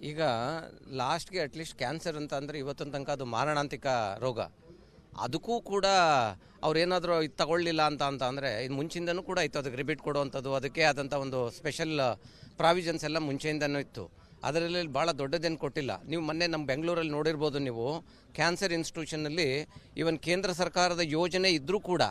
ಈಗ ಲಾಸ್ಟ್ಗೆ at least cancer ಅಂತ ಅಂದರೆ ಇವತ್ತಿನ ತನಕ ಅದು ಮಾರಣಾಂತಿಕ ರೋಗ. ಅದಕ್ಕೂ ಕೂಡ ಅವ್ರೇನಾದರೂ ಇದು ತಗೊಳ್ಳಿಲ್ಲ ಅಂತ ಅಂದರೆ ಇದು ಮುಂಚಿಂದನೂ ಕೂಡ ಇತ್ತು. ಅದಕ್ಕೆ ರಿಪೀಟ್ ಕೊಡುವಂಥದ್ದು, ಅದಕ್ಕೆ ಆದಂಥ ಒಂದು ಸ್ಪೆಷಲ್ ಪ್ರಾವಿಷನ್ಸ್ ಎಲ್ಲ ಮುಂಚೆಯಿಂದನೂ ಇತ್ತು. ಅದರಲ್ಲಿ ಭಾಳ ದೊಡ್ಡದೇನು ಕೊಟ್ಟಿಲ್ಲ. ನೀವು ಮೊನ್ನೆ ನಮ್ಮ ಬೆಂಗಳೂರಲ್ಲಿ ನೋಡಿರ್ಬೋದು. ನೀವು ಕ್ಯಾನ್ಸರ್ ಇನ್ಸ್ಟಿಟ್ಯೂಷನ್ನಲ್ಲಿ ಈವನ್ ಕೇಂದ್ರ ಸರ್ಕಾರದ ಯೋಜನೆ ಇದ್ದರೂ ಕೂಡ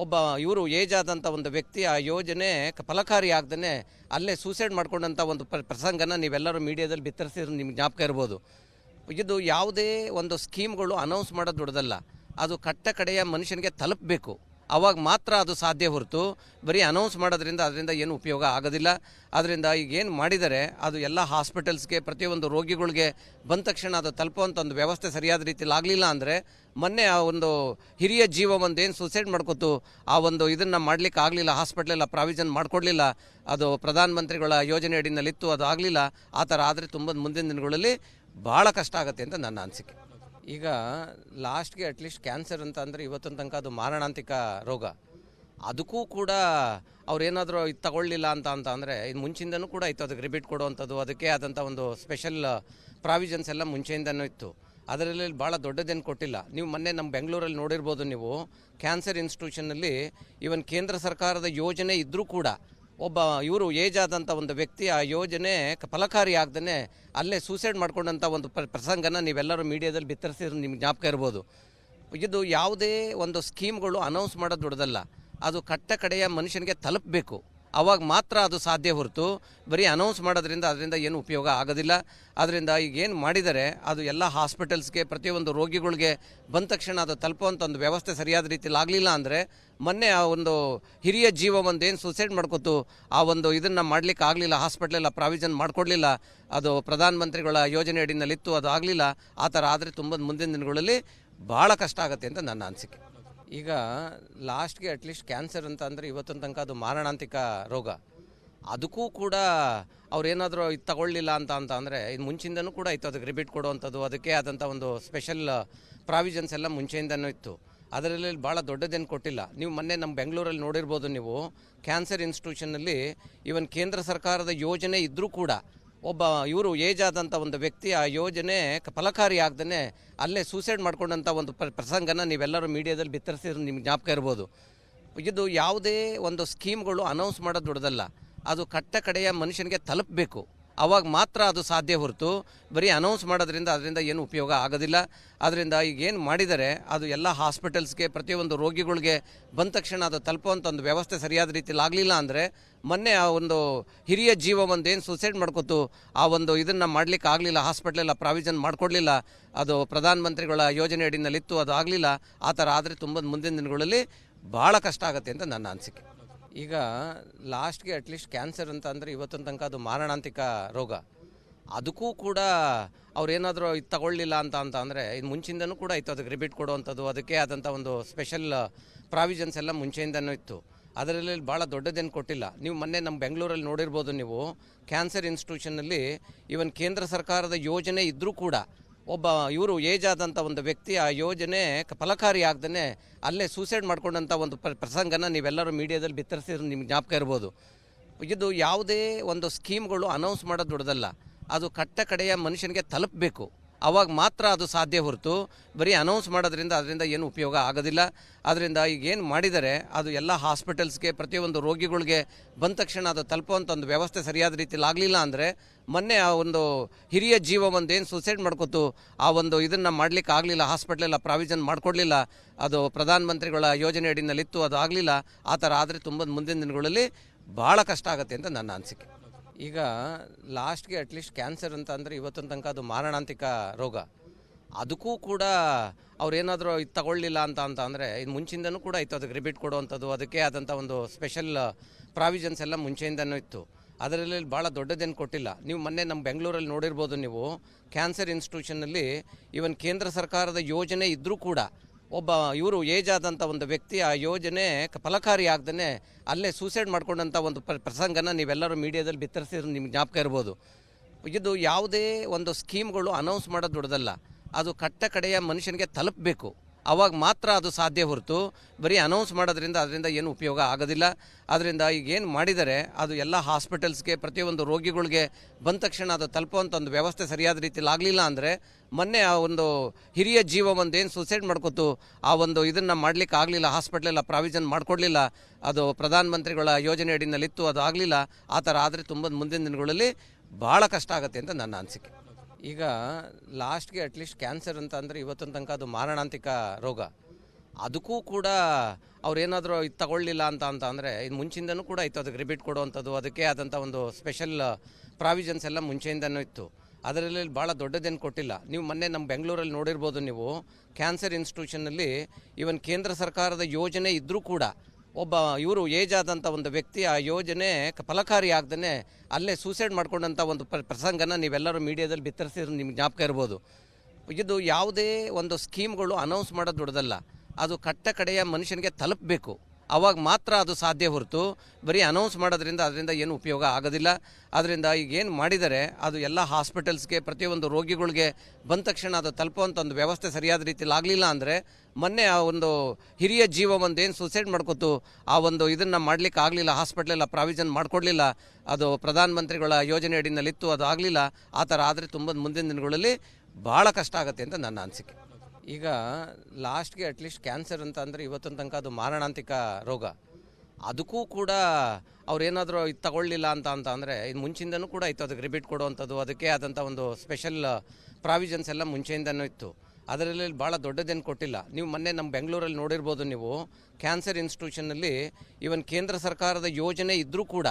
ಒಬ್ಬ ಇವರು ಏಜ್ ಆದಂಥ ಒಂದು ವ್ಯಕ್ತಿ ಆ ಯೋಜನೆ ಫಲಕಾರಿ ಆಗ್ದೇ ಅಲ್ಲೇ ಸೂಸೈಡ್ ಮಾಡ್ಕೊಂಡಂಥ ಒಂದು ಪ್ರಸಂಗನ ನೀವೆಲ್ಲರೂ ಮೀಡಿಯಾದಲ್ಲಿ ಬಿತ್ತರಿಸಿದ್ರೆ ನಿಮ್ಗೆ ಜ್ಞಾಪಕ ಇರ್ಬೋದು. ಇದು ಯಾವುದೇ ಒಂದು ಸ್ಕೀಮ್ಗಳು ಅನೌನ್ಸ್ ಮಾಡೋದು ದೊಡ್ಡದಲ್ಲ, ಅದು ಕಟ್ಟ ಕಡೆಯ ಮನುಷ್ಯನಿಗೆ ತಲುಪಬೇಕು. ಆವಾಗ ಮಾತ್ರ ಅದು ಸಾಧ್ಯ ಹೊರತು ಬರೀ ಅನೌನ್ಸ್ ಮಾಡೋದ್ರಿಂದ ಅದರಿಂದ ಏನು ಉಪಯೋಗ ಆಗೋದಿಲ್ಲ. ಅದರಿಂದ ಈಗ ಏನು ಮಾಡಿದರೆ ಅದು ಎಲ್ಲ ಹಾಸ್ಪಿಟಲ್ಸ್ಗೆ, ಪ್ರತಿಯೊಂದು ರೋಗಿಗಳಿಗೆ ಬಂದ ತಕ್ಷಣ ಅದು ತಲುಪುವಂಥ ಒಂದು ವ್ಯವಸ್ಥೆ ಸರಿಯಾದ ರೀತಿಯಲ್ಲಿ ಆಗಲಿಲ್ಲ ಅಂದರೆ, ಮೊನ್ನೆ ಆ ಒಂದು ಹಿರಿಯ ಜೀವ ಒಂದು ಏನು ಸೂಸೈಡ್ ಮಾಡ್ಕೊತು ಆ ಒಂದು ಇದನ್ನು ಮಾಡಲಿಕ್ಕೆ ಆಗಲಿಲ್ಲ, ಹಾಸ್ಪಿಟ್ಲೆಲ್ಲ ಪ್ರಾವಿಷನ್ ಮಾಡಿಕೊಡ್ಲಿಲ್ಲ, ಅದು ಪ್ರಧಾನಮಂತ್ರಿಗಳ ಯೋಜನೆ ಅಡಿನಲ್ಲಿತ್ತು, ಅದು ಆಗಲಿಲ್ಲ. ಆ ಥರ ಆದರೆ ತುಂಬ ಮುಂದಿನ ದಿನಗಳಲ್ಲಿ ಭಾಳ ಕಷ್ಟ ಆಗುತ್ತೆ ಅಂತ ನನ್ನ ಅನಿಸಿಕೆ. ಈಗ ಲಾಸ್ಟ್ಗೆ ಅಟ್ಲೀಸ್ಟ್ ಕ್ಯಾನ್ಸರ್ ಅಂತ ಅಂದರೆ ಇವತ್ತಿನ ತನಕ ಅದು ಮಾರಣಾಂತಿಕ ರೋಗ. ಅದಕ್ಕೂ ಕೂಡ ಅವ್ರೇನಾದರೂ ಇದು ತಗೊಳ್ಳಿಲ್ಲ ಅಂತ ಅಂದರೆ ಇದು ಮುಂಚಿಂದನೂ ಕೂಡ ಇತ್ತು. ಅದಕ್ಕೆ ರಿಪೀಟ್ ಕೊಡುವಂಥದ್ದು, ಅದಕ್ಕೆ ಆದಂಥ ಒಂದು ಸ್ಪೆಷಲ್ ಪ್ರಾವಿಷನ್ಸ್ ಎಲ್ಲ ಮುಂಚೆಯಿಂದನೂ ಇತ್ತು. ಅದರಲ್ಲಿ ಭಾಳ ದೊಡ್ಡದೇನು ಕೊಟ್ಟಿಲ್ಲ. ನೀವು ಮೊನ್ನೆ ನಮ್ಮ ಬೆಂಗಳೂರಲ್ಲಿ ನೋಡಿರ್ಬೋದು. ನೀವು ಕ್ಯಾನ್ಸರ್ ಇನ್ಸ್ಟಿಟ್ಯೂಷನ್ನಲ್ಲಿ ಈವನ್ ಕೇಂದ್ರ ಸರ್ಕಾರದ ಯೋಜನೆ ಇದ್ದರೂ ಕೂಡ ಒಬ್ಬ ಇವರು ಏಜ್ ಆದಂಥ ಒಂದು ವ್ಯಕ್ತಿ ಆ ಯೋಜನೆ ಫಲಕಾರಿ ಆಗ್ದೇ ಅಲ್ಲೇ ಸೂಸೈಡ್ ಮಾಡ್ಕೊಂಡಂಥ ಒಂದು ಪ್ರಸಂಗನ ನೀವೆಲ್ಲರೂ ಮೀಡಿಯಾದಲ್ಲಿ ಬಿತ್ತರಿಸಿದ್ರೆ ನಿಮ್ಗೆ ಜ್ಞಾಪಕ ಇರ್ಬೋದು. ಇದು ಯಾವುದೇ ಒಂದು ಸ್ಕೀಮ್ಗಳು ಅನೌನ್ಸ್ ಮಾಡೋದು ದೊಡ್ಡದಲ್ಲ, ಅದು ಕಟ್ಟ ಕಡೆಯ ಮನುಷ್ಯನಿಗೆ ತಲುಪಬೇಕು. ಆವಾಗ ಮಾತ್ರ ಅದು ಸಾಧ್ಯ ಹೊರತು ಬರೀ ಅನೌನ್ಸ್ ಮಾಡೋದ್ರಿಂದ ಅದರಿಂದ ಏನು ಉಪಯೋಗ ಆಗೋದಿಲ್ಲ. ಅದರಿಂದ ಈಗ ಏನು ಮಾಡಿದರೆ ಅದು ಎಲ್ಲ ಹಾಸ್ಪಿಟಲ್ಸ್ಗೆ, ಪ್ರತಿಯೊಂದು ರೋಗಿಗಳಿಗೆ ಬಂದ ತಕ್ಷಣ ಅದು ತಲುಪುವಂಥ ಒಂದು ವ್ಯವಸ್ಥೆ ಸರಿಯಾದ ರೀತಿಯಲ್ಲಿ ಆಗಲಿಲ್ಲ ಅಂದರೆ, ಮೊನ್ನೆ ಆ ಒಂದು ಹಿರಿಯ ಜೀವ ಒಂದು ಏನು ಸೂಸೈಡ್ ಮಾಡ್ಕೊತು ಆ ಒಂದು ಇದನ್ನು ಮಾಡಲಿಕ್ಕೆ ಆಗಲಿಲ್ಲ, ಹಾಸ್ಪಿಟ್ಲೆಲ್ಲ ಪ್ರಾವಿಷನ್ ಮಾಡಿಕೊಡ್ಲಿಲ್ಲ, ಅದು ಪ್ರಧಾನಮಂತ್ರಿಗಳ ಯೋಜನೆ ಅಡಿನಲ್ಲಿತ್ತು, ಅದು ಆಗಲಿಲ್ಲ. ಆ ಥರ ಆದರೆ ತುಂಬ ಮುಂದಿನ ದಿನಗಳಲ್ಲಿ ಭಾಳ ಕಷ್ಟ ಆಗುತ್ತೆ ಅಂತ ನನ್ನ ಅನಿಸಿಕೆ. ಈಗ ಲಾಸ್ಟ್ಗೆ ಅಟ್ಲೀಸ್ಟ್ ಕ್ಯಾನ್ಸರ್ ಅಂತ ಅಂದರೆ ಇವತ್ತಿನ ತನಕ ಅದು ಮಾರಣಾಂತಿಕ ರೋಗ. ಅದಕ್ಕೂ ಕೂಡ ಅವ್ರೇನಾದರೂ ಇದು ತಗೊಳ್ಳಿಲ್ಲ ಅಂತ ಅಂದರೆ ಇದು ಮುಂಚಿಂದನೂ ಕೂಡ ಇತ್ತು. ಅದಕ್ಕೆ ರಿಪೀಟ್ ಕೊಡುವಂಥದ್ದು, ಅದಕ್ಕೆ ಆದಂಥ ಒಂದು ಸ್ಪೆಷಲ್ ಪ್ರಾವಿಷನ್ಸ್ ಎಲ್ಲ ಮುಂಚೆಯಿಂದನೂ ಇತ್ತು. ಅದರಲ್ಲಿ ಭಾಳ ದೊಡ್ಡದೇನು ಕೊಟ್ಟಿಲ್ಲ. ನೀವು ಮೊನ್ನೆ ನಮ್ಮ ಬೆಂಗಳೂರಲ್ಲಿ ನೋಡಿರ್ಬೋದು. ನೀವು ಕ್ಯಾನ್ಸರ್ ಇನ್ಸ್ಟಿಟ್ಯೂಷನ್ನಲ್ಲಿ ಈವನ್ ಕೇಂದ್ರ ಸರ್ಕಾರದ ಯೋಜನೆ ಇದ್ದರೂ ಕೂಡ ಒಬ್ಬ ಇವರು ಏಜ್ ಆದಂಥ ಒಂದು ವ್ಯಕ್ತಿ ಆ ಯೋಜನೆ ಫಲಕಾರಿ ಆಗ್ದೇ ಅಲ್ಲೇ ಸೂಸೈಡ್ ಮಾಡ್ಕೊಂಡಂಥ ಒಂದು ಪ್ರಸಂಗನ ನೀವೆಲ್ಲರೂ ಮೀಡಿಯಾದಲ್ಲಿ ಬಿತ್ತರಿಸಿದ್ರೆ ನಿಮ್ಗೆ ಜ್ಞಾಪಕ ಇರ್ಬೋದು. ಇದು ಯಾವುದೇ ಒಂದು ಸ್ಕೀಮ್ಗಳು ಅನೌನ್ಸ್ ಮಾಡೋದು ದೊಡ್ಡದಲ್ಲ, ಅದು ಕಟ್ಟ ಕಡೆಯ ಮನುಷ್ಯನಿಗೆ ತಲುಪಬೇಕು. ಆವಾಗ ಮಾತ್ರ ಅದು ಸಾಧ್ಯ ಹೊರತು ಬರೀ ಅನೌನ್ಸ್ ಮಾಡೋದ್ರಿಂದ ಅದರಿಂದ ಏನು ಉಪಯೋಗ ಆಗೋದಿಲ್ಲ. ಅದರಿಂದ ಈಗ ಏನು ಮಾಡಿದರೆ ಅದು ಎಲ್ಲ ಹಾಸ್ಪಿಟಲ್ಸ್ಗೆ, ಪ್ರತಿಯೊಂದು ರೋಗಿಗಳಿಗೆ ಬಂದ ತಕ್ಷಣ ಅದು ತಲುಪುವಂಥ ಒಂದು ವ್ಯವಸ್ಥೆ ಸರಿಯಾದ ರೀತಿಯಲ್ಲಿ ಆಗಲಿಲ್ಲ ಅಂದರೆ, ಮೊನ್ನೆ ಆ ಒಂದು ಹಿರಿಯ ಜೀವ ಒಂದು ಏನು ಸೂಸೈಡ್ ಮಾಡ್ಕೊತು ಆ ಒಂದು ಇದನ್ನು ಮಾಡಲಿಕ್ಕೆ ಆಗಲಿಲ್ಲ, ಹಾಸ್ಪಿಟ್ಲೆಲ್ಲ ಪ್ರಾವಿಷನ್ ಮಾಡಿಕೊಡ್ಲಿಲ್ಲ, ಅದು ಪ್ರಧಾನಮಂತ್ರಿಗಳ ಯೋಜನೆ ಅಡಿನಲ್ಲಿತ್ತು, ಅದು ಆಗಲಿಲ್ಲ. ಆ ಥರ ಆದರೆ ತುಂಬ ಮುಂದಿನ ದಿನಗಳಲ್ಲಿ ಭಾಳ ಕಷ್ಟ ಆಗುತ್ತೆ ಅಂತ ನನ್ನ ಅನಿಸಿಕೆ. ಈಗ ಲಾಸ್ಟ್ಗೆ ಅಟ್ಲೀಸ್ಟ್ ಕ್ಯಾನ್ಸರ್ ಅಂತ ಅಂದರೆ ಇವತ್ತಿನ ತನಕ ಅದು ಮಾರಣಾಂತಿಕ ರೋಗ. ಅದಕ್ಕೂ ಕೂಡ ಅವ್ರೇನಾದರೂ ಇದು ತಗೊಳ್ಳಿಲ್ಲ ಅಂತ ಅಂದರೆ ಇದು ಮುಂಚಿಂದನೂ ಕೂಡ ಇತ್ತು. ಅದಕ್ಕೆ ರಿಪೀಟ್ ಕೊಡುವಂಥದ್ದು, ಅದಕ್ಕೆ ಆದಂಥ ಒಂದು ಸ್ಪೆಷಲ್ ಪ್ರಾವಿಷನ್ಸ್ ಎಲ್ಲ ಮುಂಚೆಯಿಂದನೂ ಇತ್ತು. ಅದರಲ್ಲಿ ಭಾಳ ದೊಡ್ಡದೇನು ಕೊಟ್ಟಿಲ್ಲ. ನೀವು ಮೊನ್ನೆ ನಮ್ಮ ಬೆಂಗಳೂರಲ್ಲಿ ನೋಡಿರ್ಬೋದು. ನೀವು ಕ್ಯಾನ್ಸರ್ ಇನ್ಸ್ಟಿಟ್ಯೂಷನ್ನಲ್ಲಿ ಈವನ್ ಕೇಂದ್ರ ಸರ್ಕಾರದ ಯೋಜನೆ ಇದ್ದರೂ ಕೂಡ ಒಬ್ಬ ಇವರು ಏಜ್ ಆದಂಥ ಒಂದು ವ್ಯಕ್ತಿ ಆ ಯೋಜನೆ ಫಲಕಾರಿ ಆಗ್ದೇ ಅಲ್ಲೇ ಸೂಸೈಡ್ ಮಾಡ್ಕೊಂಡಂಥ ಒಂದು ಪ್ರಸಂಗನ ನೀವೆಲ್ಲರೂ ಮೀಡಿಯಾದಲ್ಲಿ ಬಿತ್ತರಿಸಿದ್ರೆ ನಿಮ್ಗೆ ಜ್ಞಾಪಕ ಇರ್ಬೋದು. ಇದು ಯಾವುದೇ ಒಂದು ಸ್ಕೀಮ್ಗಳು ಅನೌನ್ಸ್ ಮಾಡೋದು ದೊಡ್ಡದಲ್ಲ, ಅದು ಕಟ್ಟ ಕಡೆಯ ಮನುಷ್ಯನಿಗೆ ತಲುಪಬೇಕು. ಆವಾಗ ಮಾತ್ರ ಅದು ಸಾಧ್ಯ ಹೊರತು ಬರೀ ಅನೌನ್ಸ್ ಮಾಡೋದ್ರಿಂದ ಅದರಿಂದ ಏನು ಉಪಯೋಗ ಆಗೋದಿಲ್ಲ. ಅದರಿಂದ ಈಗ ಏನು ಮಾಡಿದರೆ ಅದು ಎಲ್ಲ ಹಾಸ್ಪಿಟಲ್ಸ್ಗೆ, ಪ್ರತಿಯೊಂದು ರೋಗಿಗಳಿಗೆ ಬಂದ ತಕ್ಷಣ ಅದು ತಲುಪುವಂಥ ಒಂದು ವ್ಯವಸ್ಥೆ ಸರಿಯಾದ ರೀತಿಯಲ್ಲಿ ಆಗಲಿಲ್ಲ ಅಂದರೆ, ಮೊನ್ನೆ ಆ ಒಂದು ಹಿರಿಯ ಜೀವ ಒಂದು ಏನು ಸೂಸೈಡ್ ಮಾಡ್ಕೊತು ಆ ಒಂದು ಇದನ್ನು ಮಾಡಲಿಕ್ಕೆ ಆಗಲಿಲ್ಲ, ಹಾಸ್ಪಿಟ್ಲೆಲ್ಲ ಪ್ರಾವಿಷನ್ ಮಾಡಿಕೊಡ್ಲಿಲ್ಲ, ಅದು ಪ್ರಧಾನಮಂತ್ರಿಗಳ ಯೋಜನೆ ಅಡಿನಲ್ಲಿತ್ತು, ಅದು ಆಗಲಿಲ್ಲ. ಆ ಥರ ಆದರೆ ತುಂಬ ಮುಂದಿನ ದಿನಗಳಲ್ಲಿ ಭಾಳ ಕಷ್ಟ ಆಗುತ್ತೆ ಅಂತ ನನ್ನ ಅನಿಸಿಕೆ. ಈಗ ಲಾಸ್ಟ್ಗೆ ಅಟ್ಲೀಸ್ಟ್ ಕ್ಯಾನ್ಸರ್ ಅಂತ ಅಂದರೆ ಇವತ್ತಿನ ತನಕ ಅದು ಮಾರಣಾಂತಿಕ ರೋಗ. ಅದಕ್ಕೂ ಕೂಡ ಅವ್ರೇನಾದರೂ ಇದು ತಗೊಳ್ಳಿಲ್ಲ ಅಂತ ಅಂದರೆ ಇದು ಮುಂಚಿಂದನೂ ಕೂಡ ಇತ್ತು. ಅದಕ್ಕೆ ರಿಪೀಟ್ ಕೊಡುವಂಥದ್ದು, ಅದಕ್ಕೆ ಆದಂಥ ಒಂದು ಸ್ಪೆಷಲ್ ಪ್ರಾವಿಷನ್ಸ್ ಎಲ್ಲ ಮುಂಚೆಯಿಂದನೂ ಇತ್ತು. ಅದರಲ್ಲಿ ಭಾಳ ದೊಡ್ಡದೇನು ಕೊಟ್ಟಿಲ್ಲ. ನೀವು ಮೊನ್ನೆ ನಮ್ಮ ಬೆಂಗಳೂರಲ್ಲಿ ನೋಡಿರ್ಬೋದು. ನೀವು ಕ್ಯಾನ್ಸರ್ ಇನ್ಸ್ಟಿಟ್ಯೂಷನ್ನಲ್ಲಿ ಈವನ್ ಕೇಂದ್ರ ಸರ್ಕಾರದ ಯೋಜನೆ ಇದ್ದರೂ ಕೂಡ ಒಬ್ಬ ಇವರು ಏಜ್ ಆದಂಥ ಒಂದು ವ್ಯಕ್ತಿ ಆ ಯೋಜನೆ ಫಲಕಾರಿ ಆಗ್ದೇ ಅಲ್ಲೇ ಸೂಸೈಡ್ ಮಾಡ್ಕೊಂಡಂಥ ಒಂದು ಪ್ರಸಂಗನ ನೀವೆಲ್ಲರೂ ಮೀಡಿಯಾದಲ್ಲಿ ಬಿತ್ತರಿಸಿದ್ರೆ ನಿಮ್ಗೆ ಜ್ಞಾಪಕ ಇರ್ಬೋದು. ಇದು ಯಾವುದೇ ಒಂದು ಸ್ಕೀಮ್ಗಳು ಅನೌನ್ಸ್ ಮಾಡೋದು ದೊಡ್ಡದಲ್ಲ, ಅದು ಕಟ್ಟ ಕಡೆಯ ಮನುಷ್ಯನಿಗೆ ತಲುಪಬೇಕು. ಅವಾಗ ಮಾತ್ರ ಅದು ಸಾಧ್ಯ ಹೊರತು ಬರೀ ಅನೌನ್ಸ್ ಮಾಡೋದ್ರಿಂದ ಅದರಿಂದ ಏನು ಉಪಯೋಗ ಆಗೋದಿಲ್ಲ. ಅದರಿಂದ ಈಗ ಏನು ಮಾಡಿದರೆ ಅದು ಎಲ್ಲ ಹಾಸ್ಪಿಟಲ್ಸ್ಗೆ ಪ್ರತಿಯೊಂದು ರೋಗಿಗಳಿಗೆ ಬಂದ ತಕ್ಷಣ ಅದು ತಲುಪುವಂಥ ಒಂದು ವ್ಯವಸ್ಥೆ ಸರಿಯಾದ ರೀತಿಯಲ್ಲಿ ಆಗಲಿಲ್ಲ ಅಂದರೆ ಮೊನ್ನೆ ಆ ಒಂದು ಹಿರಿಯ ಜೀವ ಒಂದು ಏನು ಸೂಸೈಡ್ ಮಾಡ್ಕೊತು ಆ ಒಂದು ಇದನ್ನು ಮಾಡಲಿಕ್ಕೆ ಆಗಲಿಲ್ಲ, ಹಾಸ್ಪಿಟ್ಲೆಲ್ಲ ಪ್ರಾವಿಷನ್ ಮಾಡಿಕೊಡ್ಲಿಲ್ಲ, ಅದು ಪ್ರಧಾನಮಂತ್ರಿಗಳ ಯೋಜನೆ ಅಡಿನಲ್ಲಿತ್ತು, ಅದು ಆಗಲಿಲ್ಲ. ಆ ಥರ ಆದರೆ ತುಂಬ ಮುಂದಿನ ದಿನಗಳಲ್ಲಿ ಭಾಳ ಕಷ್ಟ ಆಗುತ್ತೆ ಅಂತ ನನ್ನ ಅನಿಸಿಕೆ. ಈಗ ಲಾಸ್ಟ್ಗೆ ಅಟ್ಲೀಸ್ಟ್ ಕ್ಯಾನ್ಸರ್ ಅಂತ ಅಂದರೆ ಇವತ್ತಿನ ತನಕ ಅದು ಮಾರಣಾಂತಿಕ ರೋಗ. ಅದಕ್ಕೂ ಕೂಡ ಅವ್ರೇನಾದರೂ ಇದು ತಗೊಳ್ಳಿಲ್ಲ ಅಂತ ಅಂದರೆ ಇದು ಮುಂಚಿಂದನೂ ಕೂಡ ಇತ್ತು, ಅದಕ್ಕೆ ರಿಪೀಟ್ ಕೊಡುವಂಥದ್ದು, ಅದಕ್ಕೆ ಆದಂಥ ಒಂದು ಸ್ಪೆಷಲ್ ಪ್ರಾವಿಷನ್ಸ್ ಎಲ್ಲ ಮುಂಚೆಯಿಂದನೂ ಇತ್ತು. ಅದರಲ್ಲಿ ಭಾಳ ದೊಡ್ಡದೇನು ಕೊಟ್ಟಿಲ್ಲ. ನೀವು ಮೊನ್ನೆ ನಮ್ಮ ಬೆಂಗಳೂರಲ್ಲಿ ನೋಡಿರ್ಬೋದು, ನೀವು ಕ್ಯಾನ್ಸರ್ ಇನ್ಸ್ಟಿಟ್ಯೂಷನ್ನಲ್ಲಿ ಈವನ್ ಕೇಂದ್ರ ಸರ್ಕಾರದ ಯೋಜನೆ ಇದ್ದರೂ ಕೂಡ ಒಬ್ಬ ಇವರು ಏಜ್ ಆದಂಥ ಒಂದು ವ್ಯಕ್ತಿ ಆ ಯೋಜನೆ ಫಲಕಾರಿ ಆಗದೇ ಅಲ್ಲೇ ಸೂಸೈಡ್ ಮಾಡ್ಕೊಂಡಂಥ ಒಂದು ಪ್ರಸಂಗನ ನೀವೆಲ್ಲರೂ ಮೀಡಿಯಾದಲ್ಲಿ ಬಿತ್ತರಿಸಿದ್ರೆ ನಿಮ್ಗೆ ಜ್ಞಾಪಕ ಇರ್ಬೋದು. ಇದು ಯಾವುದೇ ಒಂದು ಸ್ಕೀಮ್ಗಳು ಅನೌನ್ಸ್ ಮಾಡೋದು ದೊಡ್ಡದಲ್ಲ, ಅದು ಕಟ್ಟ ಕಡೆಯ ಮನುಷ್ಯನಿಗೆ ತಲುಪಬೇಕು, ಆವಾಗ ಮಾತ್ರ ಅದು ಸಾಧ್ಯ ಹೊರತು ಬರೀ ಅನೌನ್ಸ್ ಮಾಡೋದ್ರಿಂದ ಅದರಿಂದ ಏನು ಉಪಯೋಗ ಆಗೋದಿಲ್ಲ. ಅದರಿಂದ ಈಗ ಏನು ಮಾಡಿದರೆ ಅದು ಎಲ್ಲ ಹಾಸ್ಪಿಟಲ್ಸ್ಗೆ ಪ್ರತಿಯೊಂದು ರೋಗಿಗಳಿಗೆ ಬಂದ ತಕ್ಷಣ ಅದು ತಲುಪುವಂಥ ಒಂದು ವ್ಯವಸ್ಥೆ ಸರಿಯಾದ ರೀತಿಯಲ್ಲಿ ಆಗಲಿಲ್ಲ ಅಂದರೆ ಮೊನ್ನೆ ಆ ಒಂದು ಹಿರಿಯ ಜೀವ ಒಂದು ಏನು ಸೂಸೈಡ್ ಮಾಡ್ಕೊತು ಆ ಒಂದು ಇದನ್ನು ಮಾಡಲಿಕ್ಕೆ ಆಗಲಿಲ್ಲ, ಹಾಸ್ಪಿಟ್ಲೆಲ್ಲ ಪ್ರಾವಿಷನ್ ಮಾಡಿಕೊಡ್ಲಿಲ್ಲ, ಅದು ಪ್ರಧಾನಮಂತ್ರಿಗಳ ಯೋಜನೆ ಅಡಿನಲ್ಲಿತ್ತು, ಅದು ಆಗಲಿಲ್ಲ. ಆ ಥರ ಆದರೆ ತುಂಬ ಮುಂದಿನ ದಿನಗಳಲ್ಲಿ ಭಾಳ ಕಷ್ಟ ಆಗುತ್ತೆ ಅಂತ ನನ್ನ ಅನಿಸಿಕೆ. ಈಗ ಲಾಸ್ಟ್ಗೆ ಅಟ್ಲೀಸ್ಟ್ ಕ್ಯಾನ್ಸರ್ ಅಂತ ಅಂದರೆ ಇವತ್ತಿನ ತನಕ ಅದು ಮಾರಣಾಂತಿಕ ರೋಗ. ಅದಕ್ಕೂ ಕೂಡ ಅವ್ರೇನಾದರೂ ಇದು ತಗೊಳ್ಳಿಲ್ಲ ಅಂತ ಅಂದರೆ ಇದು ಮುಂಚಿಂದನೂ ಕೂಡ ಇತ್ತು, ಅದಕ್ಕೆ ರಿಪೀಟ್ ಕೊಡುವಂಥದ್ದು, ಅದಕ್ಕೆ ಆದಂಥ ಒಂದು ಸ್ಪೆಷಲ್ ಪ್ರಾವಿಷನ್ಸ್ ಎಲ್ಲ ಮುಂಚೆಯಿಂದನೂ ಇತ್ತು. ಅದರಲ್ಲಿ ಭಾಳ ದೊಡ್ಡದೇನು ಕೊಟ್ಟಿಲ್ಲ. ನೀವು ಮೊನ್ನೆ ನಮ್ಮ ಬೆಂಗಳೂರಲ್ಲಿ ನೋಡಿರ್ಬೋದು, ನೀವು ಕ್ಯಾನ್ಸರ್ ಇನ್ಸ್ಟಿಟ್ಯೂಷನ್ನಲ್ಲಿ ಈವನ್ ಕೇಂದ್ರ ಸರ್ಕಾರದ ಯೋಜನೆ ಇದ್ದರೂ ಕೂಡ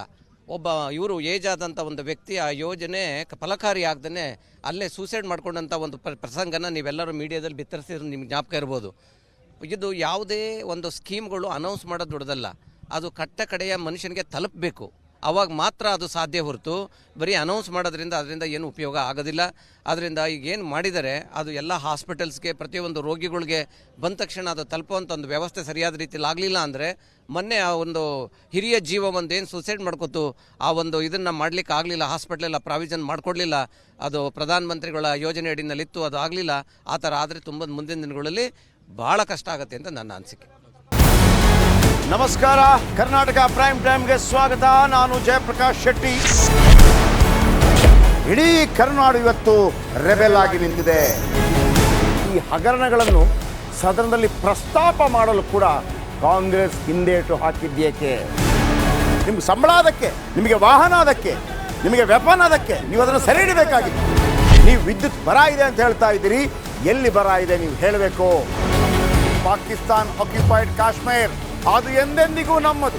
ಒಬ್ಬ ಇವರು ಏಜ್ ಆದಂಥ ಒಂದು ವ್ಯಕ್ತಿ ಆ ಯೋಜನೆ ಫಲಕಾರಿ ಆಗದೇ ಅಲ್ಲೇ ಸೂಸೈಡ್ ಮಾಡ್ಕೊಂಡಂಥ ಒಂದು ಪ್ರಸಂಗನ ನೀವೆಲ್ಲರೂ ಮೀಡಿಯಾದಲ್ಲಿ ಬಿತ್ತರಿಸಿದ್ರೆ ನಿಮ್ಗೆ ಜ್ಞಾಪಕ ಇರ್ಬೋದು. ಇದು ಯಾವುದೇ ಒಂದು ಸ್ಕೀಮ್ಗಳು ಅನೌನ್ಸ್ ಮಾಡೋದು ದೊಡ್ಡದಲ್ಲ, ಅದು ಕಟ್ಟ ಕಡೆಯ ಮನುಷ್ಯನಿಗೆ ತಲುಪಬೇಕು, ಆವಾಗ ಮಾತ್ರ ಅದು ಸಾಧ್ಯ ಹೊರತು ಬರೀ ಅನೌನ್ಸ್ ಮಾಡೋದ್ರಿಂದ ಅದರಿಂದ ಏನು ಉಪಯೋಗ ಆಗೋದಿಲ್ಲ. ಅದರಿಂದ ಈಗ ಏನು ಮಾಡಿದರೆ ಅದು ಎಲ್ಲ ಹಾಸ್ಪಿಟಲ್ಸ್ಗೆ ಪ್ರತಿಯೊಂದು ರೋಗಿಗಳಿಗೆ ಬಂದ ತಕ್ಷಣ ಅದು ತಲುಪುವಂಥ ಒಂದು ವ್ಯವಸ್ಥೆ ಸರಿಯಾದ ರೀತಿಯಲ್ಲಿ ಆಗಲಿಲ್ಲ ಅಂದರೆ ಮೊನ್ನೆ ಆ ಒಂದು ಹಿರಿಯ ಜೀವ ಒಂದು ಏನು ಸೂಸೈಡ್ ಮಾಡ್ಕೊತು ಆ ಒಂದು ಇದನ್ನು ಮಾಡಲಿಕ್ಕೆ ಆಗಲಿಲ್ಲ, ಹಾಸ್ಪಿಟ್ಲೆಲ್ಲ ಪ್ರಾವಿಷನ್ ಮಾಡಿಕೊಡ್ಲಿಲ್ಲ, ಅದು ಪ್ರಧಾನಮಂತ್ರಿಗಳ ಯೋಜನೆ ಅಡಿನಲ್ಲಿತ್ತು, ಅದು ಆಗಲಿಲ್ಲ. ಆ ಥರ ಆದರೆ ತುಂಬ ಮುಂದಿನ ದಿನಗಳಲ್ಲಿ ಭಾಳ ಕಷ್ಟ ಆಗುತ್ತೆ ಅಂತ ನನ್ನ ಅನಿಸಿಕೆ. ನಮಸ್ಕಾರ, ಕರ್ನಾಟಕ ಪ್ರೈಮ್ ಟೈಮ್ಗೆ ಸ್ವಾಗತ. ನಾನು ಜಯಪ್ರಕಾಶ್ ಶೆಟ್ಟಿ. ಇಡೀ ಕರ್ನಾಡು ಇವತ್ತು ರೆಬೆಲ್ ಆಗಿ ನಿಂತಿದೆ. ಈ ಹಗರಣಗಳನ್ನು ಸದನದಲ್ಲಿ ಪ್ರಸ್ತಾಪ ಮಾಡಲು ಕೂಡ ಕಾಂಗ್ರೆಸ್ ಹಿಂದೇಟು ಹಾಕಿದ್ದೇಕೆ? ನಿಮ್ಗೆ ಸಂಬಳ ಅದಕ್ಕೆ, ನಿಮಗೆ ವಾಹನ ಅದಕ್ಕೆ, ನಿಮಗೆ ವೆಪನ್ ಅದಕ್ಕೆ, ನೀವು ಅದನ್ನು ಸೆರೆ ಹಿಡಿಬೇಕಾಗಿತ್ತು. ನೀವು ವಿದ್ಯುತ್ ಬರ ಇದೆ ಅಂತ ಹೇಳ್ತಾ ಇದ್ದೀರಿ, ಎಲ್ಲಿ ಬರ ಇದೆ ನೀವು ಹೇಳಬೇಕು. ಪಾಕಿಸ್ತಾನ್ ಆಕ್ಯುಪೈಡ್ ಕಾಶ್ಮೀರ್ ಅದು ಎಂದೆಂದಿಗೂ ನಮ್ಮದು.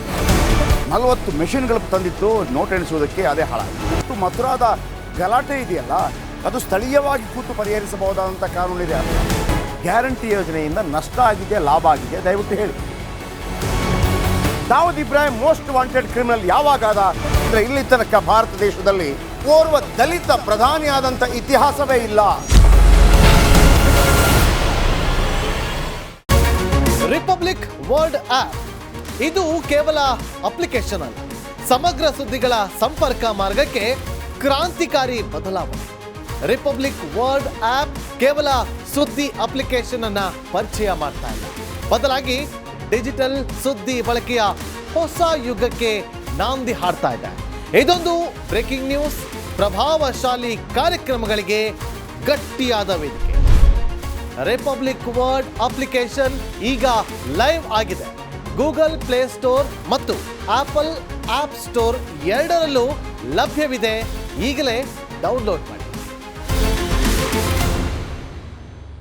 40 ಮೆಷಿನ್ಗಳು ತಂದಿತ್ತು ನೋಟ್ ಎಣಿಸುವುದಕ್ಕೆ, ಅದೇ ಹಾಳಾಗಿದೆ. ಮಥುರಾದ ಗಲಾಟೆ ಇದೆಯಲ್ಲ, ಅದು ಸ್ಥಳೀಯವಾಗಿ ಕೂತು ಪರಿಹರಿಸಬಹುದಾದಂಥ ಕಾನೂನಿದೆ. ಗ್ಯಾರಂಟಿ ಯೋಜನೆಯಿಂದ ನಷ್ಟ ಆಗಿದೆ, ಲಾಭ ಆಗಿದೆ, ದಯವಿಟ್ಟು ಹೇಳಿ. Dawood Ibrahim most wanted criminal ಯಾವಾಗಾದ ಅಂದರೆ ಇಲ್ಲಿ ತನಕ ಭಾರತ ದೇಶದಲ್ಲಿ ಓರ್ವ ದಲಿತ ಪ್ರಧಾನಿಯಾದಂಥ ಇತಿಹಾಸವೇ ಇಲ್ಲ. ರಿಪಬ್ಲಿಕ್ ವರ್ಲ್ಡ್ ಆಪ್ ಇದು ಕೇವಲ ಅಪ್ಲಿಕೇಶನ್ ಅಲ್ಲ, ಸಮಗ್ರ ಸುದ್ದಿಗಳ ಸಂಪರ್ಕ ಮಾರ್ಗಕ್ಕೆ ಕ್ರಾಂತಿಕಾರಿ ಬದಲಾವಣೆ. ರಿಪಬ್ಲಿಕ್ ವರ್ಲ್ಡ್ ಆಪ್ ಕೇವಲ ಸುದ್ದಿ ಅಪ್ಲಿಕೇಶನ್ ಅನ್ನ ಪರಿಚಯ ಮಾಡ್ತಾ ಇಲ್ಲ, ಬದಲಾಗಿ ಡಿಜಿಟಲ್ ಸುದ್ದಿ ಬಳಕೆಯ ಹೊಸ ಯುಗಕ್ಕೆ ನಾಂದಿ ಹಾಡ್ತಾ ಇದೆ. ಇದೊಂದು ಬ್ರೇಕಿಂಗ್ ನ್ಯೂಸ್, ಪ್ರಭಾವಶಾಲಿ ಕಾರ್ಯಕ್ರಮಗಳಿಗೆ ಗಟ್ಟಿಯಾದ ವೇದಿಕೆ. ರಿಪಬ್ಲಿಕ್ ವರ್ಲ್ಡ್ ಅಪ್ಲಿಕೇಶನ್ ಈಗ ಲೈವ್ ಆಗಿದೆ. ಗೂಗಲ್ ಪ್ಲೇ ಸ್ಟೋರ್ ಮತ್ತು ಆಪಲ್ ಆಪ್ ಸ್ಟೋರ್ ಎರಡರಲ್ಲೂ ಲಭ್ಯವಿದೆ. ಈಗಲೇ ಡೌನ್ಲೋಡ್ ಮಾಡಿ.